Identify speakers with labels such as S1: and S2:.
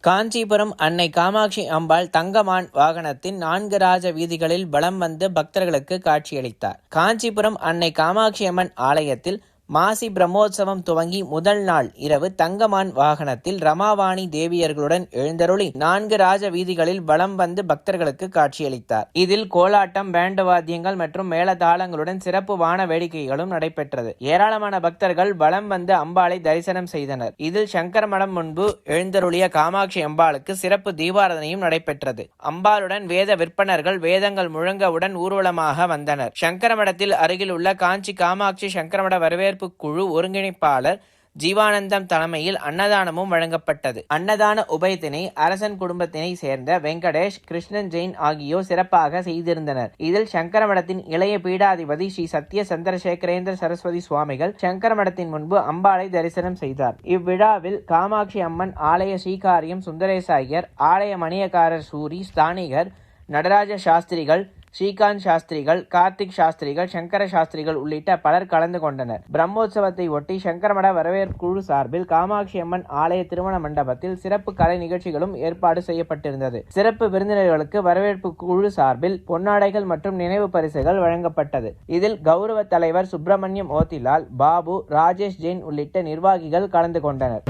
S1: காஞ்சிபுரம் அன்னை காமாட்சி அம்பாள் தங்கமான் வாகனத்தின் 4 ராஜ வீதிகளில் வலம் வந்து பக்தர்களுக்கு காட்சியளித்தார். காஞ்சிபுரம் அன்னை காமாட்சி அம்மன் ஆலயத்தில் மாசி பிரம்மோற்சவம் துவங்கி முதல் நாள் இரவு தங்கமான் வாகனத்தில் ரமாவாணி தேவியர்களுடன் எழுந்தருளி 4 ராஜ வீதிகளில் வலம் வந்து பக்தர்களுக்கு காட்சியளித்தார். இதில் கோலாட்டம், பேண்டு வாத்தியங்கள் மற்றும் மேளதாளங்களுடன் சிறப்பு வான வேடிக்கைகளும் நடைபெற்றது. ஏராளமான பக்தர்கள் வலம் வந்து அம்பாளை தரிசனம் செய்தனர். இதில் சங்கர மடம் முன்பு எழுந்தருளிய காமாட்சி அம்பாளுக்கு சிறப்பு தீபாராதனையும் நடைபெற்றது. அம்பாளுடன் வேத விற்பனர்கள் வேதங்கள் முழங்கவுடன் ஊர்வலமாக வந்தனர். சங்கர மடத்தில் அருகில் உள்ள காஞ்சி காமாட்சி சங்கரமட வரவேற்பு குழு ஒருங்கிணைப்பாளர் ஜீவானந்தம் தலைமையில் அன்னதானமும் வழங்கப்பட்டது. அன்னதான உபயத்தினை அரசன் குடும்பத்தினை சேர்ந்த வெங்கடேஷ், கிருஷ்ணன் ஜெயின் ஆகியோர் சிறப்பாக செய்திருந்தனர். இதில் சங்கரமடத்தின் இளைய பீடாதிபதி ஸ்ரீ சத்ய சந்திரசேகரேந்திர சரஸ்வதி சுவாமிகள் சங்கரமடத்தின் முன்பு அம்பாளை தரிசனம் செய்தார். இவ்விழாவில் காமாட்சி அம்மன் ஆலய ஸ்ரீகாரியம் சுந்தரேச ஐயர், ஆலய மணியக்காரர் சூரி, ஸ்தானிகர் நடராஜ சாஸ்திரிகள், ஸ்ரீகாந்த் சாஸ்திரிகள், கார்த்திக் சாஸ்திரிகள், சங்கர சாஸ்திரிகள் உள்ளிட்ட பலர் கலந்து கொண்டனர். பிரம்மோற்சவத்தை ஒட்டி சங்கரமட வரவேற்பு குழு சார்பில் காமாட்சி அம்மன் ஆலய திருமண மண்டபத்தில் சிறப்பு கலை நிகழ்ச்சிகளும் ஏற்பாடு செய்யப்பட்டிருந்தது. சிறப்பு விருந்தினர்களுக்கு வரவேற்பு குழு சார்பில் பொன்னாடைகள் மற்றும் நினைவு பரிசுகள் வழங்கப்பட்டது. இதில் கௌரவ தலைவர் சுப்பிரமணியம் ஓத்திலால், பாபு, ராஜேஷ் ஜெயின் உள்ளிட்ட நிர்வாகிகள் கலந்து கொண்டனர்.